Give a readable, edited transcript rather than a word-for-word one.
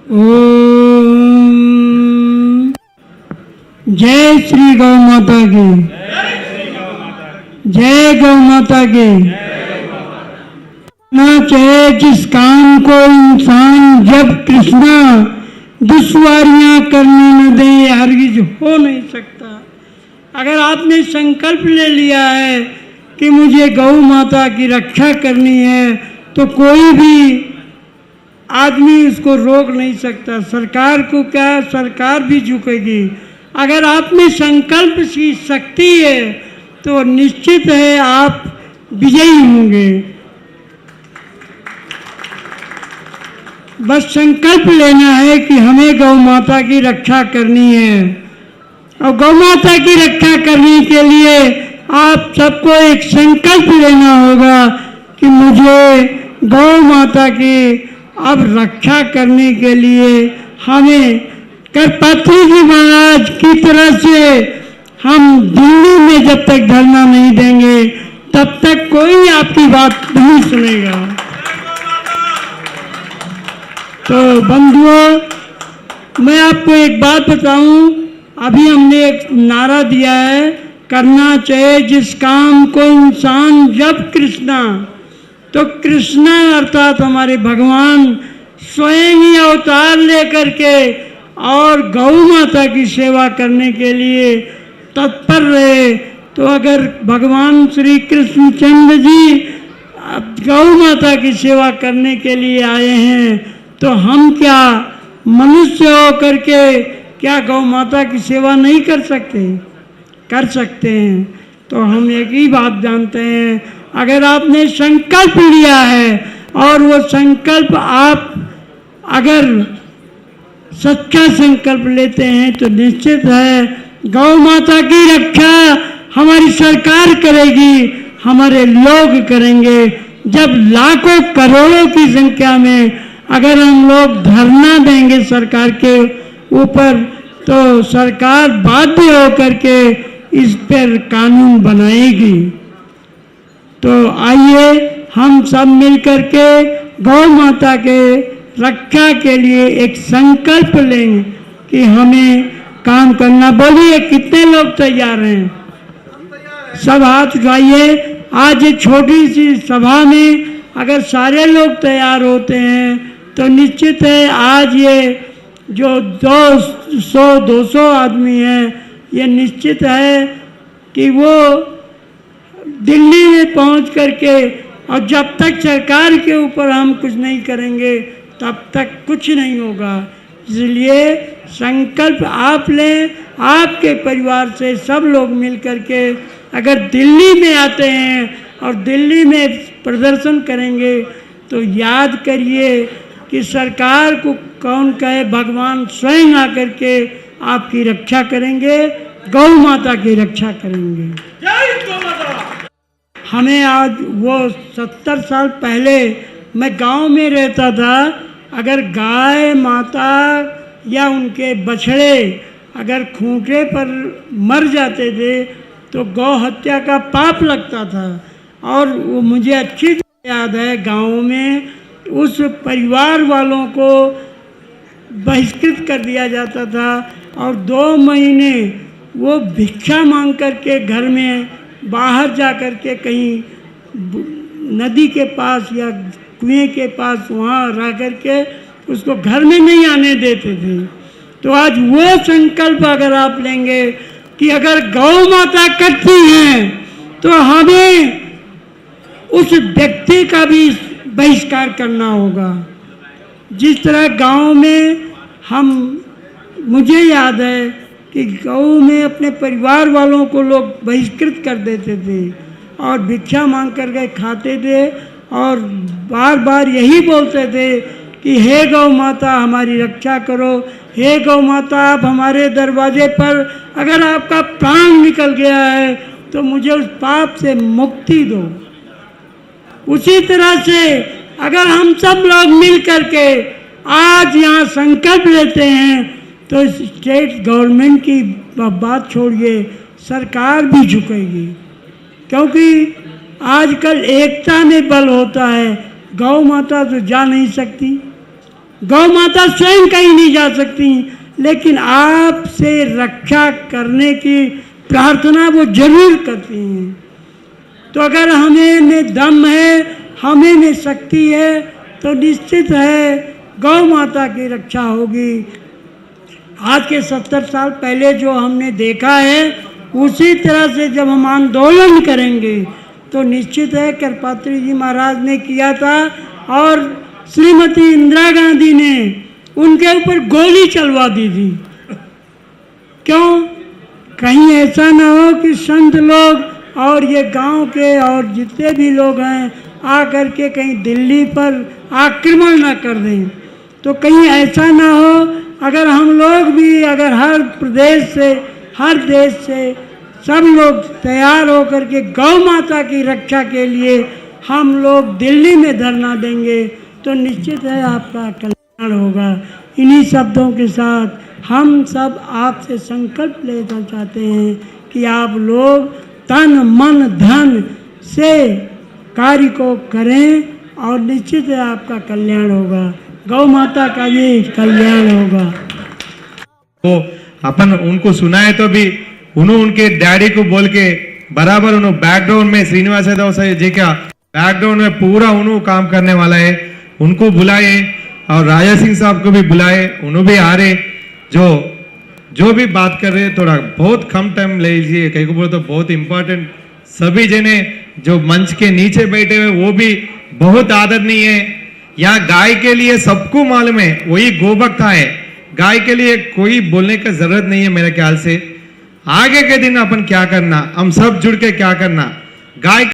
ओम जय श्री गौ माता की, जय गौ माता की। ना चाहे जिस काम को इंसान जब कृष्णा दुश्वारियां करने न दे, हरगिज हो नहीं सकता। अगर आपने संकल्प ले लिया है कि मुझे गौ माता की रक्षा करनी है, तो कोई भी आदमी उसको रोक नहीं सकता। सरकार को क्या, सरकार भी झुकेगी। अगर आप में संकल्प की शक्ति है तो निश्चित है आप विजयी होंगे। बस संकल्प लेना है कि हमें गौ माता की रक्षा करनी है। और गौ माता की रक्षा करने के लिए आप सबको एक संकल्प लेना होगा कि मुझे गौ माता की अब रक्षा करने के लिए हमें करपात्री जी महाराज की तरह से हम दिल्ली में जब तक धरना नहीं देंगे तब तक कोई आपकी बात नहीं सुनेगा। तो बंधुओं, मैं आपको एक बात बताऊं, अभी हमने एक नारा दिया है, करना चाहे जिस काम को इंसान जब कृष्णा, तो कृष्णा अर्थात हमारे भगवान स्वयं ही अवतार लेकर के और गौ माता की सेवा करने के लिए तत्पर रहे। तो अगर भगवान श्री कृष्णचंद्र जी गौ माता की सेवा करने के लिए आए हैं, तो हम क्या मनुष्य होकर के क्या गौ माता की सेवा नहीं कर सकते? कर सकते हैं। तो हम एक ही बात जानते हैं, अगर आपने संकल्प लिया है और वो संकल्प आप अगर सच्चा संकल्प लेते हैं तो निश्चित है गौ माता की रक्षा हमारी सरकार करेगी, हमारे लोग करेंगे। जब लाखों करोड़ों की संख्या में अगर हम लोग धरना देंगे सरकार के ऊपर, तो सरकार बाध्य होकर के इस पर कानून बनाएगी। तो आइए हम सब मिलकर के गौ माता के रक्षा के लिए एक संकल्प लें कि हमें काम करना। बोलिए कितने लोग तैयार हैं? सब हाथ उठाइए। आज ये छोटी सी सभा में अगर सारे लोग तैयार होते हैं तो निश्चित है आज ये जो 200 आदमी हैं, ये निश्चित है कि वो दिल्ली में पहुंच करके, और जब तक सरकार के ऊपर हम कुछ नहीं करेंगे तब तक कुछ नहीं होगा। इसलिए संकल्प आप लें, आपके परिवार से सब लोग मिल करके अगर दिल्ली में आते हैं और दिल्ली में प्रदर्शन करेंगे तो याद करिए कि सरकार को कौन कहे, भगवान स्वयं आकर के आपकी रक्षा करेंगे, गौ माता की रक्षा करेंगे। जय गौ माता। हमें आज वो 70 साल पहले मैं गांव में रहता था, अगर गाय माता या उनके बछड़े अगर खूंटे पर मर जाते थे तो गौ हत्या का पाप लगता था। और वो मुझे अच्छी याद है, गांव में उस परिवार वालों को बहिष्कृत कर दिया जाता था और 2 महीने वो भिक्षा मांग करके घर में बाहर जा कर के कहीं नदी के पास या कुएं के पास वहाँ रह कर के उसको घर में नहीं आने देते थे। तो आज वो संकल्प अगर आप लेंगे कि अगर गौ माता करती हैं तो हमें उस व्यक्ति का भी बहिष्कार करना होगा। जिस तरह गांव में मुझे याद है कि गाँव में अपने परिवार वालों को लोग बहिष्कृत कर देते थे और भिक्षा मांग कर के खाते थे और बार बार यही बोलते थे कि हे गौ माता हमारी रक्षा करो, हे गौ माता आप हमारे दरवाजे पर अगर आपका प्राण निकल गया है तो मुझे उस पाप से मुक्ति दो। उसी तरह से अगर हम सब लोग मिल कर के आज यहाँ संकल्प लेते हैं तो स्टेट गवर्नमेंट की बात छोड़िए, सरकार भी झुकेगी, क्योंकि आजकल एकता में बल होता है। गौ माता तो जा नहीं सकती, गौ माता स्वयं कहीं नहीं जा सकती, लेकिन आपसे रक्षा करने की प्रार्थना वो जरूर करती हैं। तो अगर हमें में दम है, हमें में शक्ति है, तो निश्चित है गौ माता की रक्षा होगी। आज के 70 साल पहले जो हमने देखा है, उसी तरह से जब हम आंदोलन करेंगे तो निश्चित है करपात्री जी महाराज ने किया था और श्रीमती इंदिरा गांधी ने उनके ऊपर गोली चलवा दी थी। क्यों? कहीं ऐसा ना हो कि संत लोग और ये गांव के और जितने भी लोग हैं आकर के कहीं दिल्ली पर आक्रमण ना कर दें। तो कहीं ऐसा ना हो, अगर हम लोग भी, अगर हर प्रदेश से, हर देश से सब लोग तैयार होकर के गौ माता की रक्षा के लिए हम लोग दिल्ली में धरना देंगे तो निश्चित है आपका कल्याण होगा। इन्हीं शब्दों के साथ हम सब आपसे संकल्प लेना चाहते हैं कि आप लोग तन मन धन से कार्य को करें और निश्चित है आपका कल्याण होगा, गौ माता का भी कल्याण होगा। तो अपन उनको सुनाए तो भी उन्होंने उनके डैडी को बोल के बराबर उन्होंने बैकग्राउंड में श्रीनिवास यादव जी का बैकग्राउंड में पूरा उन्होंने काम करने वाला है, उनको बुलाए और राजा सिंह साहब को भी बुलाए, उन्होंने भी आ रहे, जो भी बात कर रहे थोड़ा बहुत कम टाइम ले लीजिए, कहीं को बोले तो बहुत इंपॉर्टेंट। सभी जने जो मंच के नीचे बैठे हुए वो भी बहुत आदरणीय है। यहाँ गाय के लिए सबको मालूम है, वही गोभक्ता है, गाय के लिए कोई बोलने का जरूरत नहीं है मेरे ख्याल से। आगे के दिन अपन क्या करना, हम सब जुड़ के क्या करना, गाय